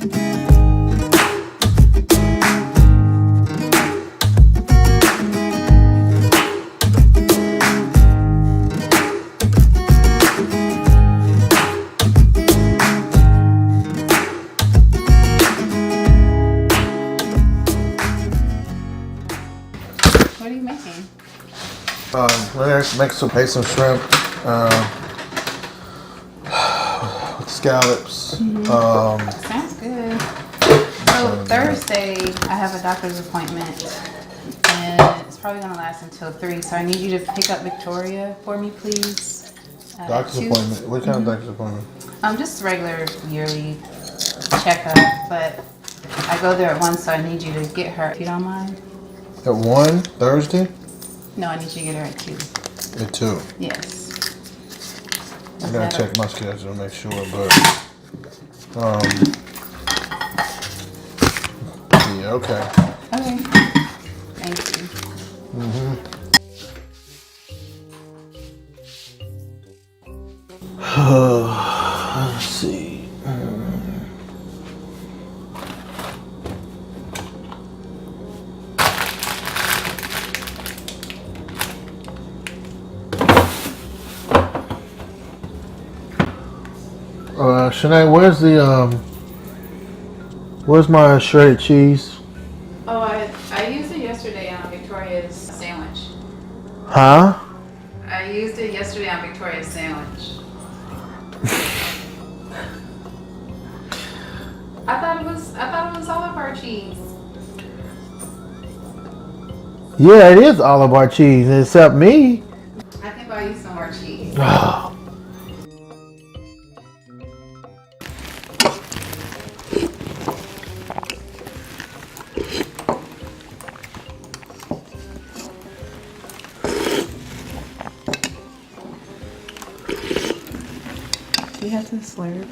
What are you making? Let's make some shrimp with scallops. Sounds good. So Thursday, I have a doctor's appointment, and it's probably gonna last until 3. So I need you to pick up Victoria for me, please. Doctor's appointment. What kind of doctor's appointment? Just regular yearly checkup, but I go there at 1, so I need you to get her if you don't mind. At 1 Thursday? No, I need you to get her at 2. At 2. Yes. I gotta check my schedule to make sure, but yeah, okay. Okay. Thank you. Let's see. Shanae, where's my shredded cheese? Oh, I used it yesterday on Victoria's sandwich. Huh? I used it yesterday on Victoria's sandwich. I thought it was olive bar cheese. Yeah, it is all of our cheese, except me. I can buy you some more cheese. Do you have to slurp?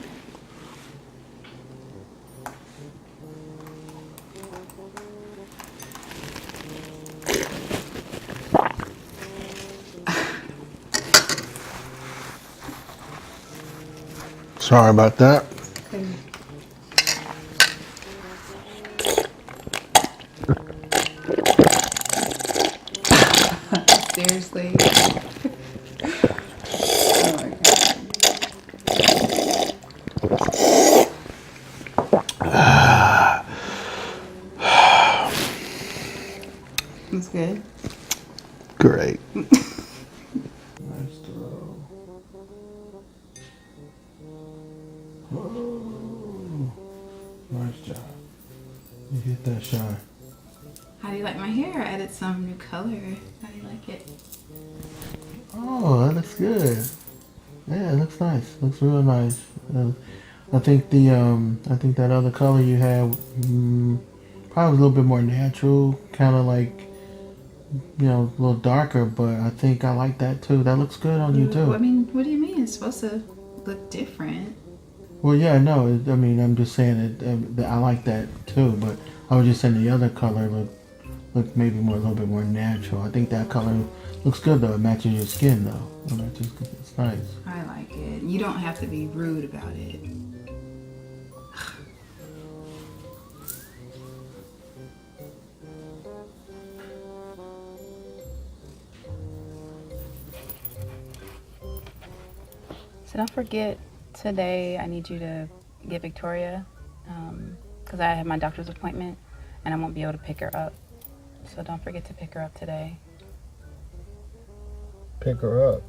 Sorry about that. Seriously? Oh my God. It's good. Great. Nice job. You get that shine. How do you like my hair? I added some new color. How do you like it? Oh, that looks good. Yeah, it looks nice. Looks real nice. I think that other color you had probably was a little bit more natural, kind of like, you know, a little darker. But I think I like that too. That looks good on you too. I mean, what do you mean? It's supposed to look different. Well, yeah, no. I mean, I'm just saying that I like that too. But I was just saying the other color look maybe a little bit more natural. I think that color looks good though. It matches your skin though. It's nice. I like it. You don't have to be rude about it. So don't forget, today I need you to get Victoria because I have my doctor's appointment and I won't be able to pick her up. So don't forget to pick her up today. Pick her up.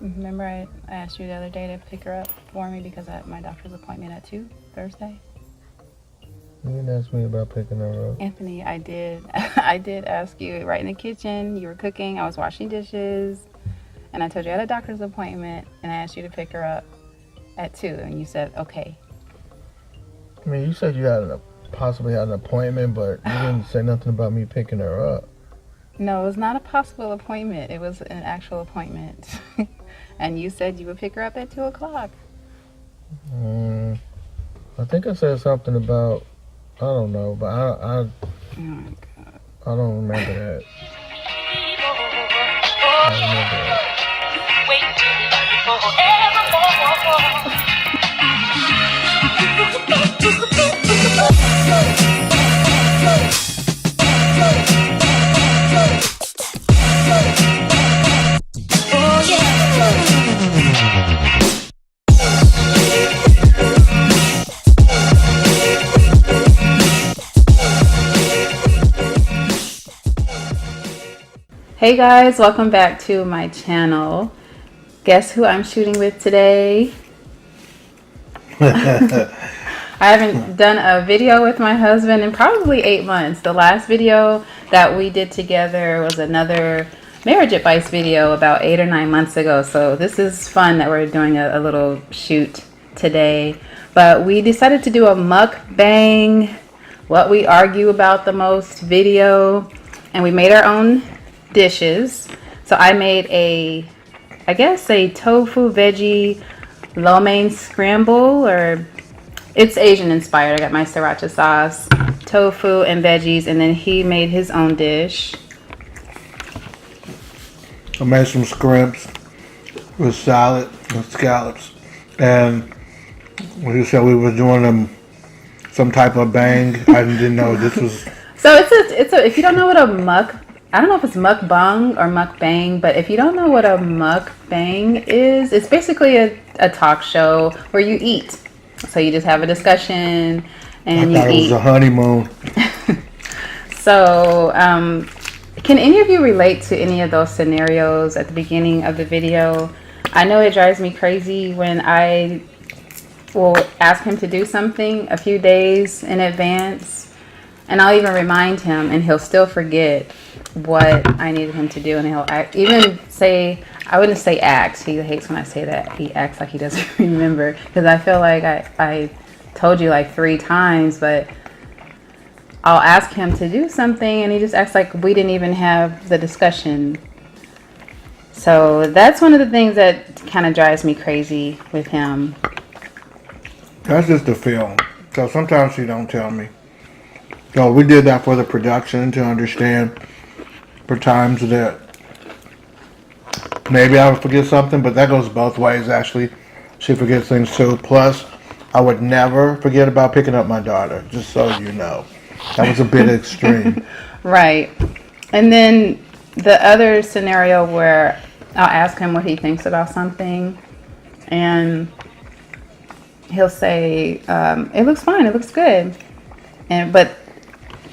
Remember I asked you the other day to pick her up for me because I have my doctor's appointment at 2 Thursday? You didn't ask me about picking her up. Anthony, I did. I did ask you right in the kitchen. You were cooking. I was washing dishes. And I told you I had a doctor's appointment, and I asked you to pick her up at 2, and you said, okay. I mean, you said you had possibly had an appointment, but you didn't say nothing about me picking her up. No, it was not a possible appointment. It was an actual appointment. And you said you would pick her up at 2 o'clock. I think I said something about, I don't know, but Oh my God. I don't remember that. I don't remember that. Wait till forever. Hey guys, welcome back to my channel. Guess who I'm shooting with today? I haven't done a video with my husband in probably 8 months. The last video that we did together was another marriage advice video about 8 or 9 months ago. So this is fun that we're doing a little shoot today. But we decided to do a mukbang, what we argue about the most video, and we made our own dishes. So I made I guess a tofu veggie lo mein scramble, or it's Asian inspired. I got my sriracha sauce, tofu and veggies, and then he made his own dish. I made some scrimps with salad and scallops, and you said we were doing them some type of bang. I didn't know this was. So it's a if you don't know what I don't know if it's mukbang or mukbang, but if you don't know what a mukbang is, it's basically a talk show where you eat. So you just have a discussion and I thought it was a honeymoon. So, can any of you relate to any of those scenarios at the beginning of the video? I know it drives me crazy when I will ask him to do something a few days in advance, and I'll even remind him, and he'll still forget what I needed him to do, and he'll even say, I wouldn't say act. He hates when I say that. He acts like he doesn't remember, because I feel like I told you like 3 times, but I'll ask him to do something and he just acts like we didn't even have the discussion. So that's one of the things that kind of drives me crazy with him. That's just the film. So sometimes she don't tell me. So we did that for the production to understand for times that maybe I would forget something, but that goes both ways actually. She forgets things too. Plus, I would never forget about picking up my daughter, just so you know. That was a bit extreme. Right. And then the other scenario where I'll ask him what he thinks about something, and he'll say, it looks fine, it looks good. But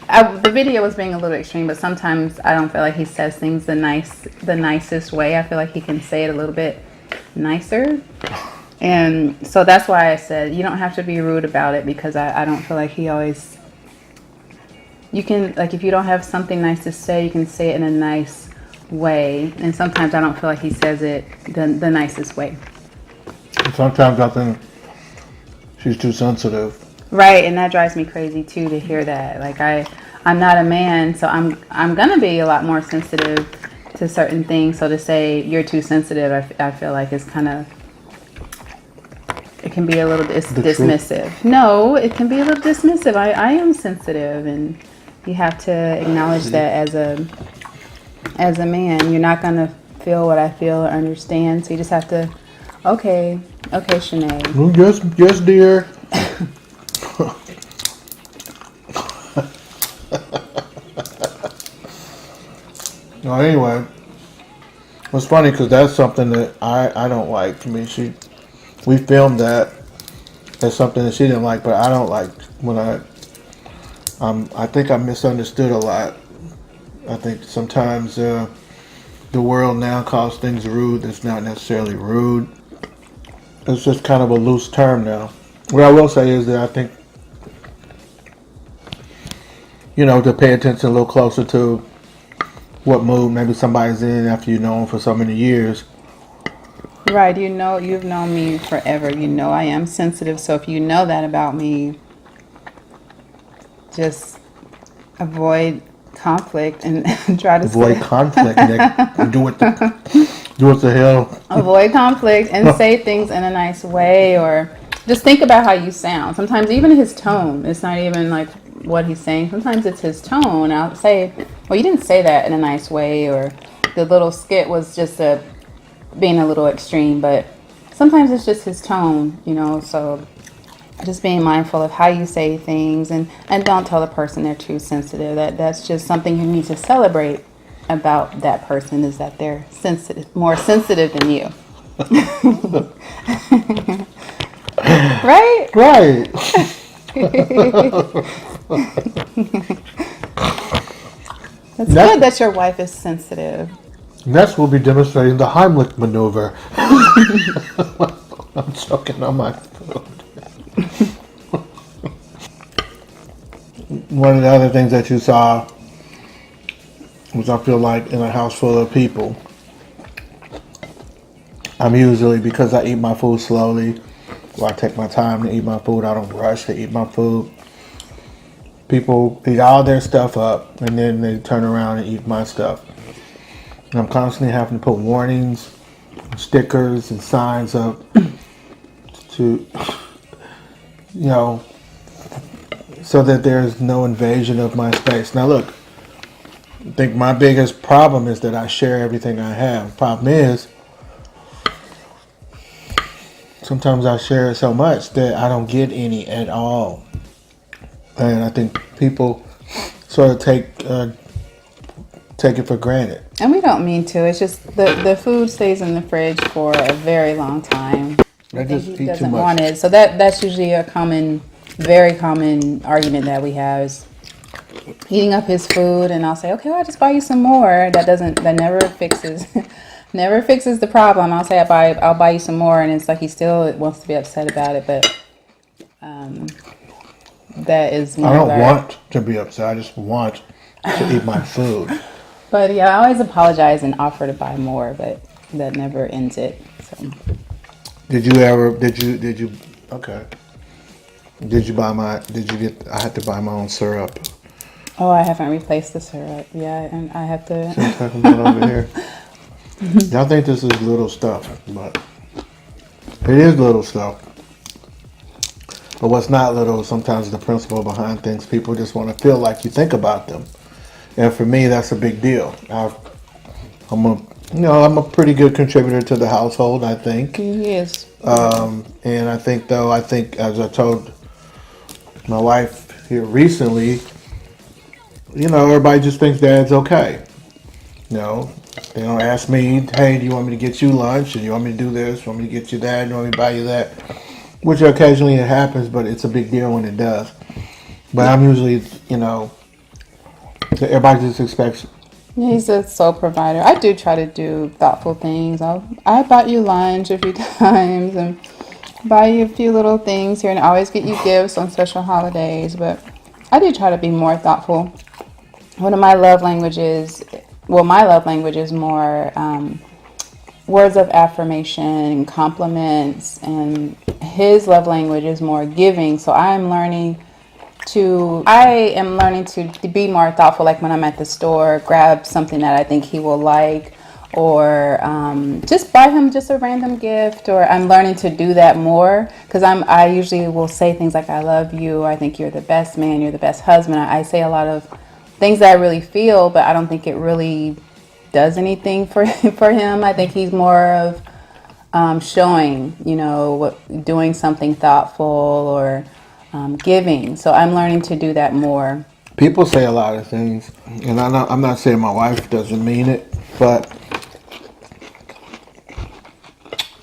the video was being a little extreme, but sometimes I don't feel like he says things the nicest way. I feel like he can say it a little bit nicer. And so that's why I said you don't have to be rude about it, because I don't feel like he always... You can, like, if you don't have something nice to say, you can say it in a nice way. And sometimes I don't feel like he says it the nicest way. Sometimes I think she's too sensitive. Right, and that drives me crazy too, to hear that. Like, I'm not a man, so I'm gonna be a lot more sensitive to certain things. So to say you're too sensitive, I feel like it's kind of, it can be a little dismissive. Truth. No, it can be a little dismissive. I am sensitive, and you have to acknowledge that as a man. You're not gonna feel what I feel or understand, so you just have to, okay, Shanae. Well, yes, dear. Well, anyway, it's funny because that's something that I don't like. To me, we filmed that. That's something that she didn't like, but I don't like when I think I misunderstood a lot. I think sometimes the world now calls things rude. That's not necessarily rude. It's just kind of a loose term now. What I will say is that I think, to pay attention a little closer to what mood maybe somebody's in after you've known them for so many years. Right, you've known me forever. You know I am sensitive, so if you know that about me, just avoid conflict and try to avoid conflict and do what the hell. Avoid conflict and say things in a nice way, or just think about how you sound. Sometimes even his tone, it's not even like what he's saying. Sometimes it's his tone. I'll say, well, you didn't say that in a nice way, or the little skit was just being a little extreme, but sometimes it's just his tone, so just being mindful of how you say things, and don't tell the person they're too sensitive. That's just something you need to celebrate about that person, is that they're more sensitive than you. Right? Right. That's good that your wife is sensitive. Next, we'll be demonstrating the Heimlich maneuver. I'm choking on my food. One of the other things that you saw was, I feel like in a house full of people, I'm usually, because I eat my food slowly, or I take my time to eat my food, I don't rush to eat my food. People eat all their stuff up and then they turn around and eat my stuff. And I'm constantly having to put warnings, stickers, and signs up to, so that there's no invasion of my space. Now look, I think my biggest problem is that I share everything I have. Problem is, sometimes I share so much that I don't get any at all. And I think people sort of take it for granted. And we don't mean to. It's just the food stays in the fridge for a very long time. I just He eat too doesn't much. want it. So that's usually a very common argument that we have is eating up his food, and I'll say, okay, well, I'll just buy you some more. That never fixes never fixes the problem. I'll say I'll buy you some more, and it's like he still wants to be upset about it, but that is I don't want to be upset. I just want to eat my food. But yeah, I always apologize and offer to buy more, but that never ends it. So. Did you I had to buy my own syrup. Oh, I haven't replaced the syrup. Yeah, and I have to. See what I'm talking about over here? Y'all think this is little stuff, but it is little stuff. But what's not little is sometimes the principle behind things. People just want to feel like you think about them. And for me, that's a big deal. I'm a pretty good contributor to the household, I think. He is. And I think as I told my wife here recently, everybody just thinks Dad's okay. They don't ask me, hey, do you want me to get you lunch? Or do you want me to do this? Do you want me to get you that? Do you want me to buy you that? Which occasionally it happens, but it's a big deal when it does. But I'm usually, everybody just expects. Yeah, he's a sole provider. I do try to do thoughtful things. I bought you lunch a few times and buy you a few little things here, and I always get you gifts on special holidays. But I do try to be more thoughtful. One of my love languages, my love language is more words of affirmation, compliments, and his love language is more giving. So I am learning to be more thoughtful. Like when I'm at the store, grab something that I think he will like, or just buy him just a random gift. Or I'm learning to do that more because I usually will say things like, I love you, I think you're the best man, you're the best husband. I say a lot of things that I really feel, but I don't think it really does anything for him. I think he's more of showing, doing something thoughtful or giving. So I'm learning to do that more. People say a lot of things, and I'm not saying my wife doesn't mean it, but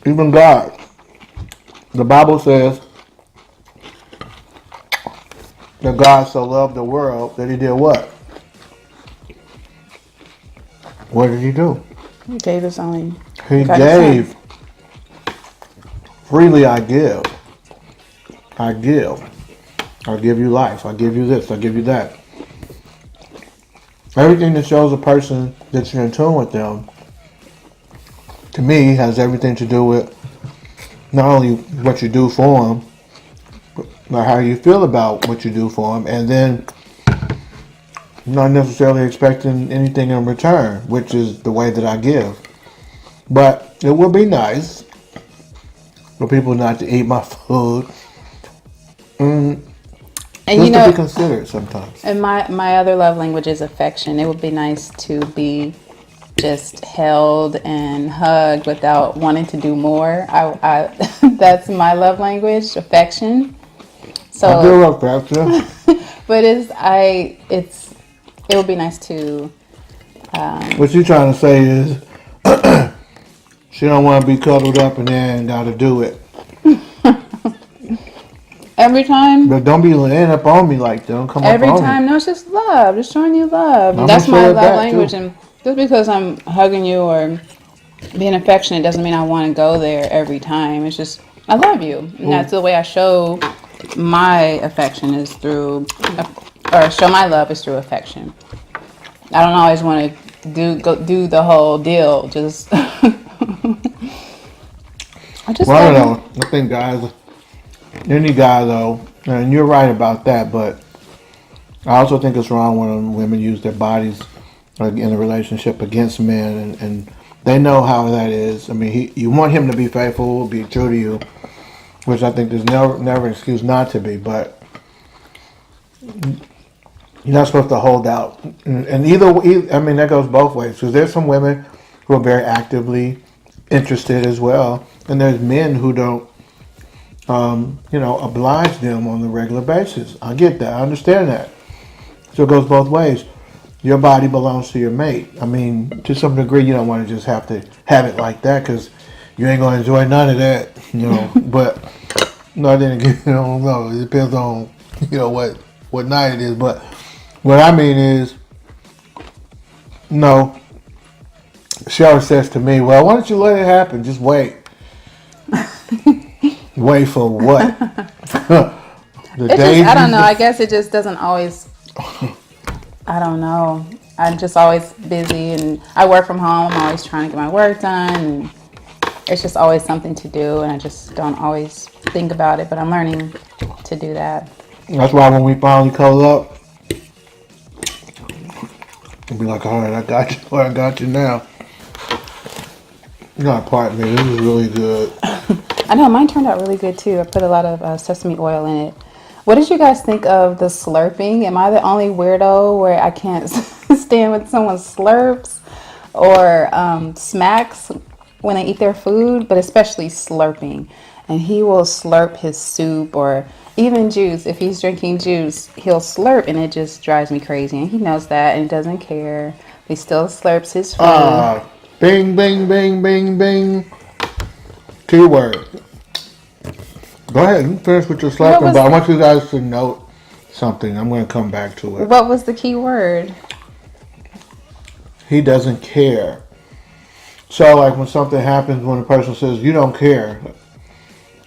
even God, the Bible says that God so loved the world that he did what? What did he do? He gave his only. He gave. Freely I give. I give. I'll give you life. I'll give you this. I'll give you that. Everything that shows a person that you're in tune with them, to me, has everything to do with not only what you do for them, but how you feel about what you do for them, and then not necessarily expecting anything in return, which is the way that I give. But it would be nice for people not to eat my food. And just to be considerate sometimes. And my other love language is affection. It would be nice to be just held and hugged without wanting to do more. I that's my love language, affection. So I do affection. But it would be nice to. What you're trying to say is she don't want to be cuddled up and then got to do it. Every time. But don't be laying up on me like that. Don't come Every up on time. me. No, it's just love. Just showing you love. I'm That's sure my of love that, language. too. And Just because I'm hugging you or being affectionate doesn't mean I want to go there every time. It's just I love you, and that's the way I show my affection is through, or show my love is through affection. I don't always want to do the whole deal. Just I just Well, I love don't know. I think guys, any guy though, and you're right about that, but I also think it's wrong when women use their bodies like, in a relationship against men, and they know how that is. I mean, you want him to be faithful, be true to you, which I think there's never an excuse not to be, but you're not supposed to hold out. And either I mean, that goes both ways, because there's some women who are very actively interested as well, and there's men who don't, oblige them on a regular basis. I get that. I understand that. So it goes both ways. Your body belongs to your mate. I mean, to some degree, you don't want to just have to have it like that because you ain't going to enjoy none of that, But, no, then again, I don't know. It depends on, what night it is. But what I mean is, no. She always says to me, well, why don't you let it happen? Just wait. Wait for what? I don't know. I guess it just doesn't always. I don't know. I'm just always busy, and I work from home. I'm always trying to get my work done. And it's just always something to do, and I just don't always think about it. But I'm learning to do that. That's why when we finally call up, we'll be like, all right, I got you. I got you now. You gotta pardon me. This is really good. I know mine turned out really good too. I put a lot of sesame oil in it. What did you guys think of the slurping? Am I the only weirdo where I can't stand when someone slurps or smacks when they eat their food, but especially slurping? And he will slurp his soup or even juice. If he's drinking juice, he'll slurp, and it just drives me crazy. And he knows that and doesn't care. He still slurps his food. Bing, bing, bing, bing, bing. Keyword. Go ahead and finish with your slurping, but I want you guys to note something. I'm going to come back to it. What was the key word? He doesn't care. So, like when something happens, when a person says, you don't care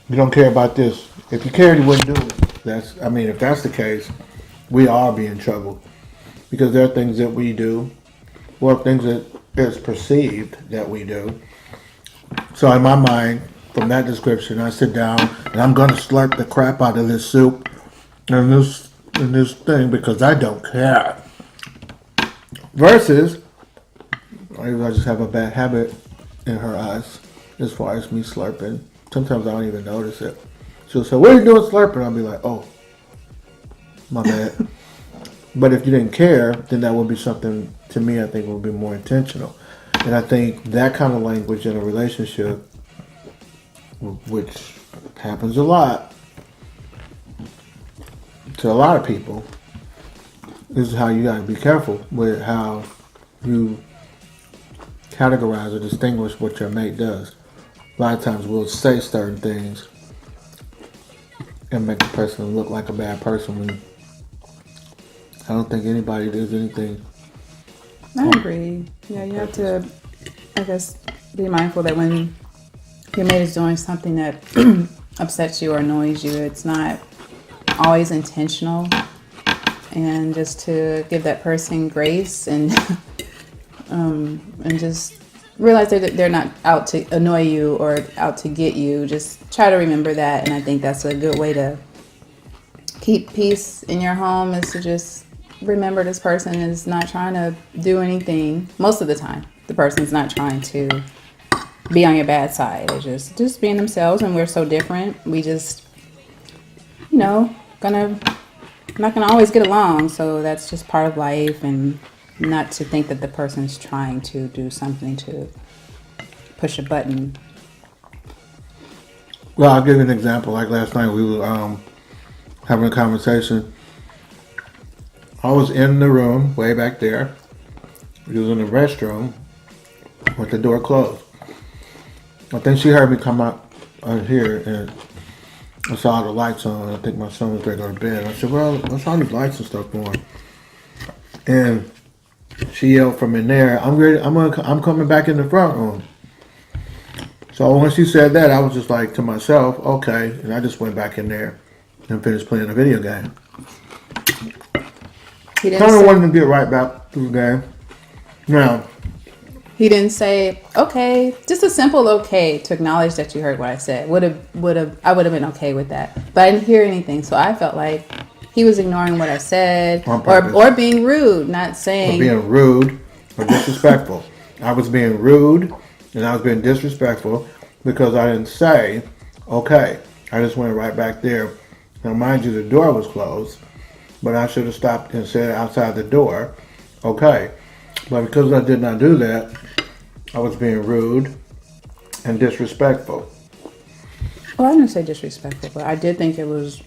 about this. If you cared, you wouldn't do it. If that's the case, we all be in trouble. Because there are things that we do, or things that is perceived that we do. So in my mind, from that description, I sit down and I'm going to slurp the crap out of this soup and this thing because I don't care. Versus, I just have a bad habit in her eyes as far as me slurping. Sometimes I don't even notice it. She'll say, what are you doing slurping? I'll be like, oh, my bad. But if you didn't care, then that would be something, to me, I think would be more intentional. And I think that kind of language in a relationship, which happens a lot to a lot of people, this is how you got to be careful with how you categorize or distinguish what your mate does. A lot of times we'll say certain things and make the person look like a bad person when I don't think anybody does anything. I agree. Yeah, you have to, I guess, be mindful that when your mate is doing something that upsets you or annoys you, it's not always intentional. And just to give that person grace and just realize that they're not out to annoy you or out to get you. Just try to remember that. And I think that's a good way to keep peace in your home, is to just remember this person is not trying to do anything. Most of the time, the person's not trying to be on your bad side. They're just being themselves, and we're so different. We just, not gonna always get along. So that's just part of life, and not to think that the person's trying to do something to push a button. Well, I'll give you an example. Like last night, we were having a conversation. I was in the room way back there. He was in the restroom with the door closed. I think she heard me come out here, and I saw the lights on. I think my son was ready to go to bed. I said, well, what's all these lights and stuff going? And she yelled from in there, I'm coming back in the front room. So when she said that, I was just like to myself, okay. And I just went back in there and finished playing the video game. He didn't Kind of say, wanted to get right back to the game. Now, he didn't say, okay, just a simple okay to acknowledge that you heard what I said. I would have been okay with that. But I didn't hear anything. So I felt like he was ignoring what I said or being rude, not saying. Or being rude or disrespectful. I was being rude and I was being disrespectful because I didn't say, okay. I just went right back there. Now, mind you, the door was closed, but I should have stopped and said outside the door, okay. But because I did not do that, I was being rude and disrespectful. Well, I didn't say disrespectful, but I did think it was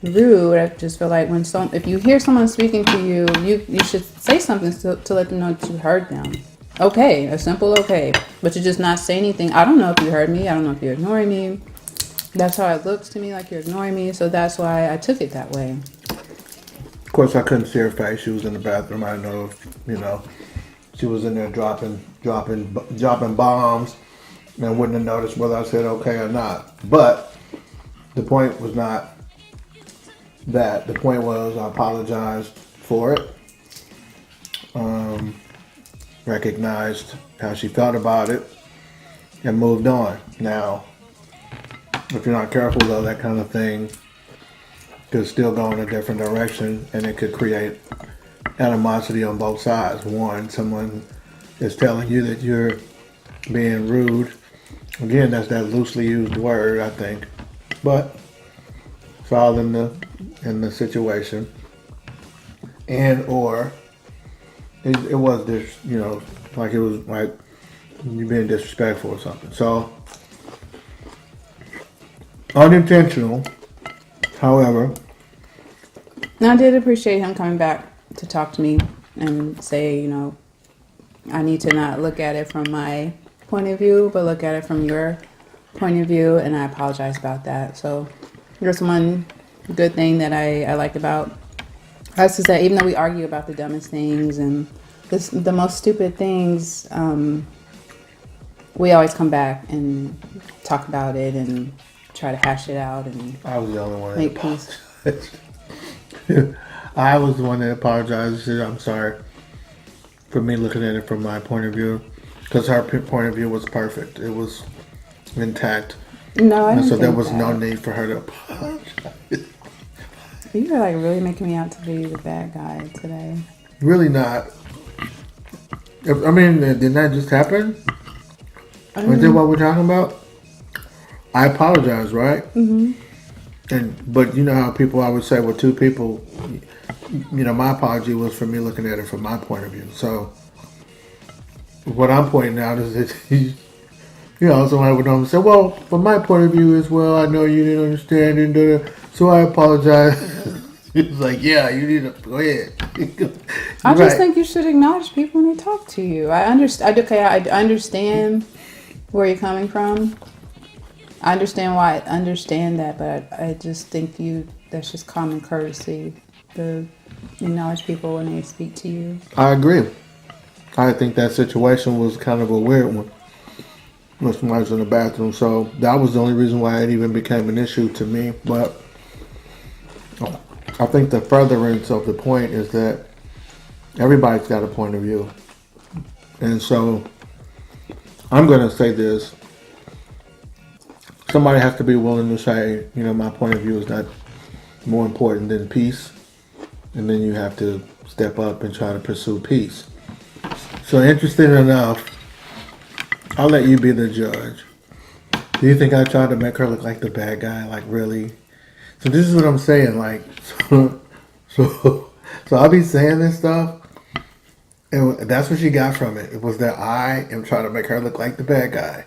rude. I just feel like if you hear someone speaking to you, you should say something to let them know that you heard them. Okay, a simple okay. But you're just not saying anything. I don't know if you heard me. I don't know if you're ignoring me. That's how it looks to me, like you're ignoring me. So that's why I took it that way. Of course, I couldn't see her face. She was in the bathroom. I know if, she was in there dropping bombs and wouldn't have noticed whether I said okay or not. But the point was not that. The point was I apologized for it. Recognized how she felt about it and moved on. Now, if you're not careful though, that kind of thing could still go in a different direction and it could create animosity on both sides. One, someone is telling you that you're being rude. Again, that's that loosely used word, I think. But it's all in the situation. And or it was this, like it was like you being disrespectful or something. So unintentional, however. Now, I did appreciate him coming back to talk to me and say, I need to not look at it from my point of view, but look at it from your point of view, and I apologize about that. So there's one good thing that I like about us is that even though we argue about the dumbest things and the most stupid things, we always come back and talk about it and try to hash it out and I was the only one make peace. I was the one that apologized and said I'm sorry for me looking at it from my point of view, because her point of view was perfect. It was intact. No, I didn't so think there was that. no need for her to apologize. You were like really making me out to be the bad guy today. Really not. I mean, didn't that just happen? Is that what we're talking about? I apologize, right? Mm-hmm. But you know how people always say, well, two people, my apology was for me looking at it from my point of view. So what I'm pointing out is that, somebody would normally say, well, from my point of view as well, I know you didn't understand, and so I apologize. It's like, yeah, you need to go ahead. I just think you should acknowledge people when they talk to you. I understand where you're coming from. I understand why I understand that, but I just think that's just common courtesy to acknowledge people when they speak to you. I agree. I think that situation was kind of a weird one when somebody was in the bathroom. So that was the only reason why it even became an issue to me. But I think the furtherance of the point is that everybody's got a point of view. And so I'm going to say this. Somebody has to be willing to say, my point of view is not more important than peace. And then you have to step up and try to pursue peace. So interesting enough, I'll let you be the judge. Do you think I tried to make her look like the bad guy? Like, really? So this is what I'm saying. Like, so I'll be saying this stuff. And that's what she got from it. It was that I am trying to make her look like the bad guy.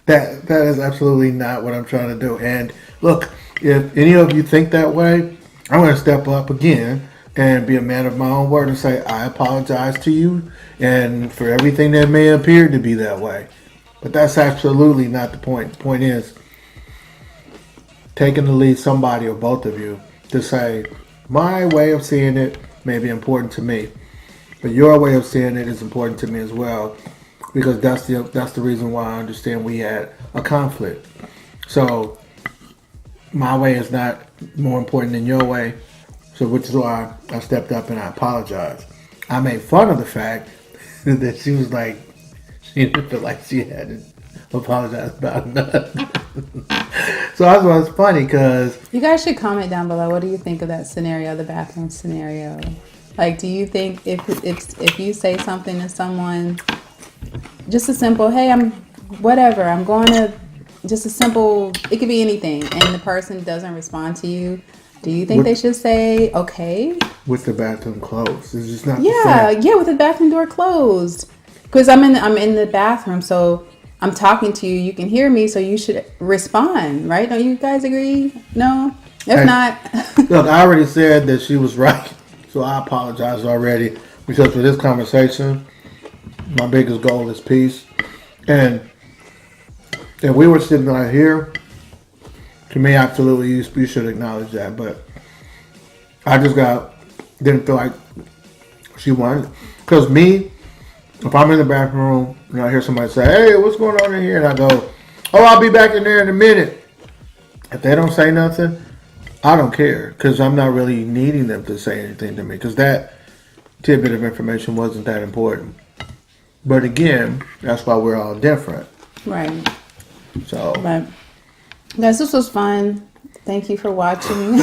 That is absolutely not what I'm trying to do. And look, if any of you think that way, I'm going to step up again and be a man of my own word and say, I apologize to you and for everything that may appear to be that way. But that's absolutely not the point. The point is taking the lead, somebody or both of you, to say, my way of seeing it may be important to me. But your way of seeing it is important to me as well, because that's the reason why I understand we had a conflict. So my way is not more important than your way. So which is why I stepped up and I apologized. I made fun of the fact that she was like, she didn't feel like she had to apologize about nothing. So I thought it was funny because You guys should comment down below. What do you think of that scenario, the bathroom scenario? Like, do you think if you say something to someone, just a simple, hey, I'm going to, just a simple, it could be anything, and the person doesn't respond to you, do you think they should say, okay? with the bathroom closed, it's just not the Yeah, same. with the bathroom door closed. Because I'm in the bathroom, so I'm talking to you. You can hear me, so you should respond, right? Don't you guys agree? No? If Hey, not, Look, I already said that she was right, so I apologize already because for this conversation, my biggest goal is peace. And if we were sitting right here, to me, absolutely, you should acknowledge that. But I just didn't feel like she wanted. Because me, if I'm in the bathroom and I hear somebody say, hey, what's going on in here? And I go, oh, I'll be back in there in a minute. If they don't say nothing, I don't care. Because I'm not really needing them to say anything to me. Because that tidbit of information wasn't that important. But again, that's why we're all different. right. So, But guys, this was fun. Thank you for watching.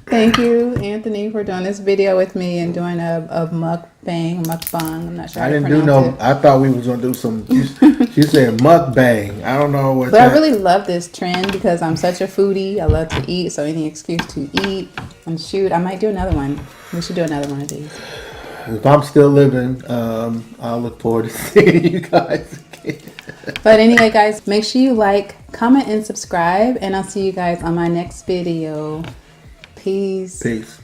Thank you, Anthony, for doing this video with me and doing a mukbang. I'm not sure how I to didn't do pronounce no. I thought we was gonna do some. She said MukBang. I don't know what. But I really love this trend because I'm such a foodie. I love to eat, so any excuse to eat. And shoot, I might do another one. We should do another one of these. If I'm still living, I'll look forward to seeing you guys again. But anyway, guys, make sure you like, comment, and subscribe. And I'll see you guys on my next video. Peace. Peace.